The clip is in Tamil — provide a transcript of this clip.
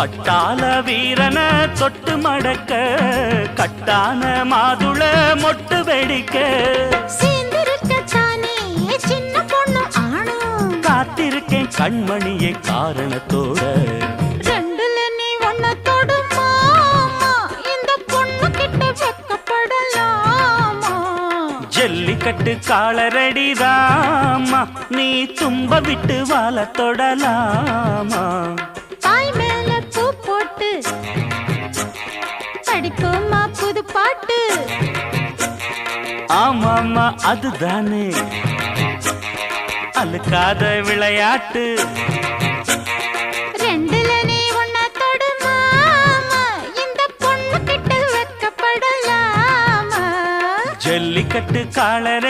பட்டாள வீரன தொட்டு மடக்க கட்டான மாதுள மொட்டு வெடிக்க சேர்ந்திருக்கத்தானே சின்ன பொண்ணு ஆணும் காத்திருக்கேன் கண்மணியே காரணத்தோட ரெண்டுல நீ ஒன்ன தொடுமாமா இந்த பொண்ணு கிட்ட வெக்கப்படலாமா ஜல்லிக்கட்டு காலரடிதாமா நீ தும்ப விட்டு வாழ தொடலாமா தாய் மேல பூ போட்டு படிப்போமா புது பாட்டு ஆமாமா அதுதானே அழுக்காத விளையாட்டு ரெண்டுல நீ ஒன்ன தொடுமாமா இந்த பொண்ணு கிட்ட வெக்கப்படலாமா ஜல்லிக்கட்டு காலர